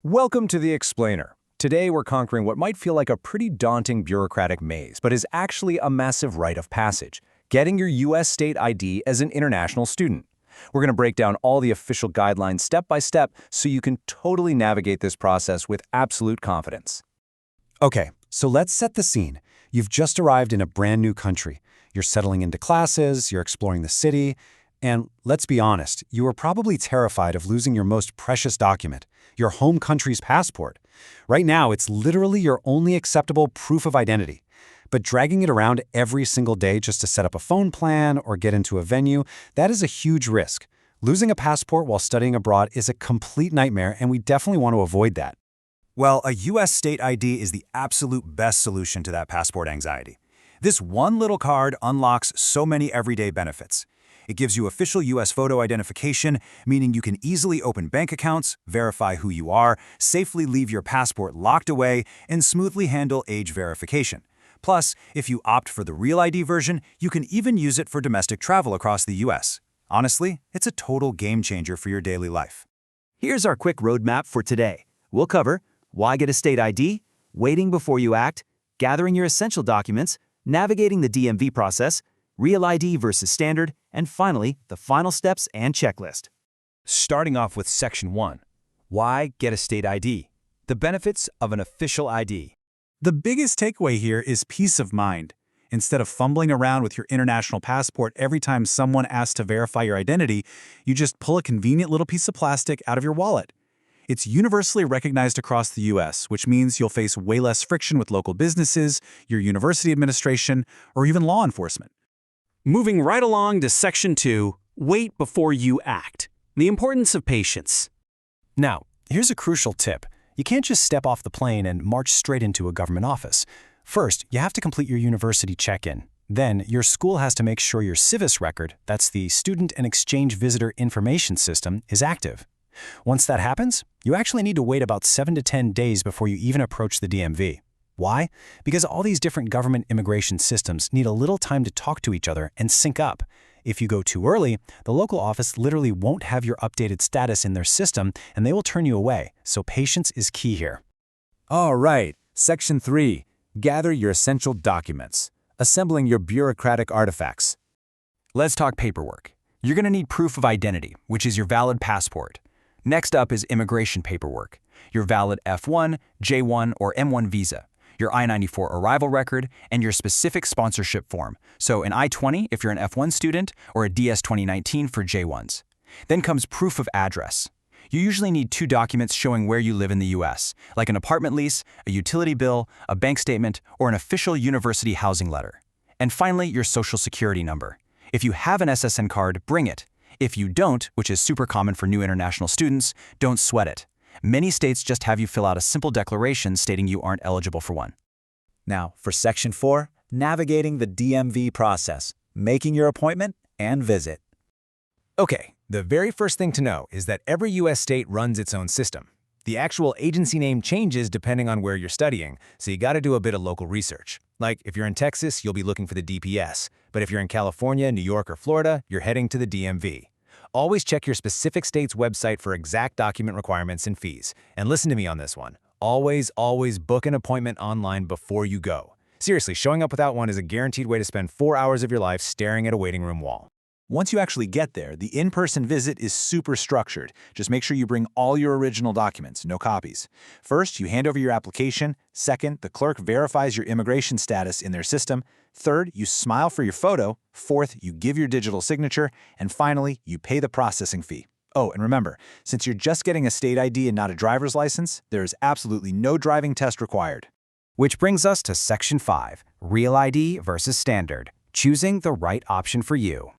Welcome to The Explainer. Today we're conquering what might feel like a pretty daunting bureaucratic maze, but is actually a massive rite of passage, getting your U.S. state ID as an international student. We're going to break down all the official guidelines step by step so you can totally navigate this process with absolute confidence. Okay, so let's set the scene. You've just arrived in a brand new country. You're settling into classes, you're exploring the city, and let's be honest, you are probably terrified of losing your most precious document, your home country's passport. Right now, it's literally your only acceptable proof of identity. But dragging it around every single day just to set up a phone plan or get into a venue, that is a huge risk. Losing a passport while studying abroad is a complete nightmare, and we definitely want to avoid that. Well, a U.S. state ID is the absolute best solution to that passport anxiety. This one little card unlocks so many everyday benefits. It gives you official U.S. photo identification, meaning you can easily open bank accounts, verify who you are, safely leave your passport locked away, and smoothly handle age verification. Plus, if you opt for the Real ID version, you can even use it for domestic travel across the U.S. Honestly, it's a total game changer for your daily life. Here's our quick roadmap for today. We'll cover why get a state ID, waiting before you act, gathering your essential documents, navigating the DMV process, Real ID versus standard, and finally, the final steps and checklist. Starting off with Section 1. Why get a state ID? The benefits of an official ID. The biggest takeaway here is peace of mind. Instead of fumbling around with your international passport every time someone asks to verify your identity, you just pull a convenient little piece of plastic out of your wallet. It's universally recognized across the U.S., which means you'll face way less friction with local businesses, your university administration, or even law enforcement. Moving right along to Section 2, wait before you act. The importance of patience. Now, here's a crucial tip. You can't just step off the plane and march straight into a government office. First, you have to complete your university check-in. Then, your school has to make sure your SIVIS record, that's the Student and Exchange Visitor Information System, is active. Once that happens, you actually need to wait about 7 to 10 days before you even approach the DMV. Why? Because all these different government immigration systems need a little time to talk to each other and sync up. If you go too early, the local office literally won't have your updated status in their system and they will turn you away, so patience is key here. All right, Section 3. Gather your essential documents. Assembling your bureaucratic artifacts. Let's talk paperwork. You're going to need proof of identity, which is your valid passport. Next up is immigration paperwork, your valid F1, J1, or M1 visa, your I-94 arrival record, and your specific sponsorship form, so an I-20 if you're an F1 student or a DS-2019 for J1s. Then comes proof of address. You usually need 2 documents showing where you live in the U.S., like an apartment lease, a utility bill, a bank statement, or an official university housing letter. And finally, your social security number. If you have an SSN card, bring it. If you don't, which is super common for new international students, don't sweat it. Many states just have you fill out a simple declaration stating you aren't eligible for one. Now, for Section 4, navigating the DMV process, making your appointment and visit. Okay, the very first thing to know is that every U.S. state runs its own system. The actual agency name changes depending on where you're studying, so you gotta do a bit of local research. Like, if you're in Texas, you'll be looking for the DPS, but if you're in California, New York, or Florida, you're heading to the DMV. Always check your specific state's website for exact document requirements and fees. And listen to me on this one. Always book an appointment online before you go. Seriously, showing up without one is a guaranteed way to spend 4 hours of your life staring at a waiting room wall. Once you actually get there, the in-person visit is super structured. Just make sure you bring all your original documents, no copies. First, you hand over your application. Second, the clerk verifies your immigration status in their system. Third, you smile for your photo. Fourth, you give your digital signature. And finally, you pay the processing fee. Oh, and remember, since you're just getting a state ID and not a driver's license, there is absolutely no driving test required. Which brings us to Section 5, Real ID versus standard, choosing the right option for you.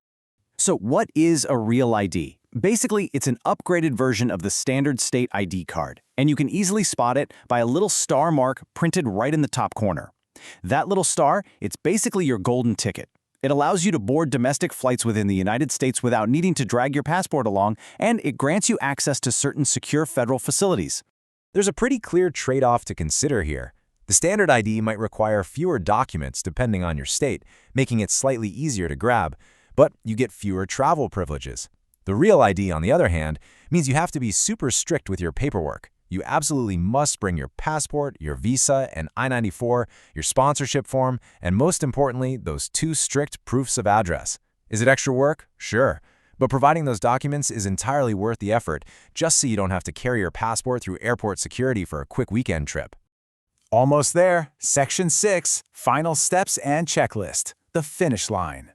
So what is a Real ID? Basically, it's an upgraded version of the standard state ID card, and you can easily spot it by a little star mark printed right in the top corner. That little star, it's basically your golden ticket. It allows you to board domestic flights within the United States without needing to drag your passport along, and it grants you access to certain secure federal facilities. There's a pretty clear trade-off to consider here. The standard ID might require fewer documents depending on your state, making it slightly easier to grab, but you get fewer travel privileges. The Real ID, on the other hand, means you have to be super strict with your paperwork. You absolutely must bring your passport, your visa, and I-94, your sponsorship form, and most importantly, those 2 strict proofs of address. Is it extra work? Sure. But providing those documents is entirely worth the effort, just so you don't have to carry your passport through airport security for a quick weekend trip. Almost there. Section 6, Final Steps and Checklist, the finish line.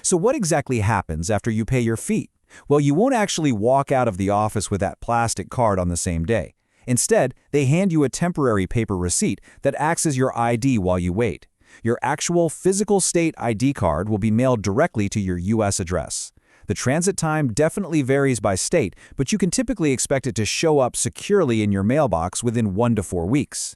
So what exactly happens after you pay your fee? Well, you won't actually walk out of the office with that plastic card on the same day. Instead, they hand you a temporary paper receipt that acts as your ID while you wait. Your actual physical state ID card will be mailed directly to your U.S. address. The transit time definitely varies by state, but you can typically expect it to show up securely in your mailbox within 1 to 4 weeks.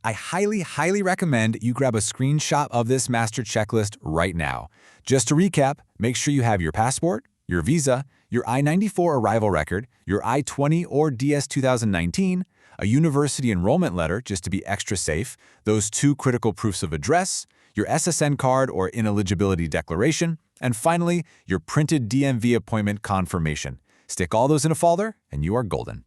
I highly recommend you grab a screenshot of this master checklist right now. Just to recap, make sure you have your passport, your visa, your I-94 arrival record, your I-20 or DS-2019, a university enrollment letter just to be extra safe, those 2 critical proofs of address, your SSN card or ineligibility declaration, and finally, your printed DMV appointment confirmation. Stick all those in a folder and you are golden.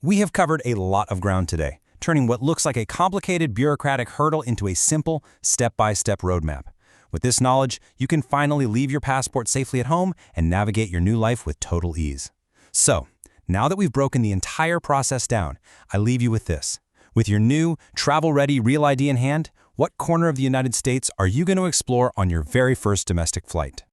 We have covered a lot of ground today, turning what looks like a complicated bureaucratic hurdle into a simple, step-by-step roadmap. With this knowledge, you can finally leave your passport safely at home and navigate your new life with total ease. So, now that we've broken the entire process down, I leave you with this. With your new, travel-ready Real ID in hand, what corner of the United States are you going to explore on your very first domestic flight?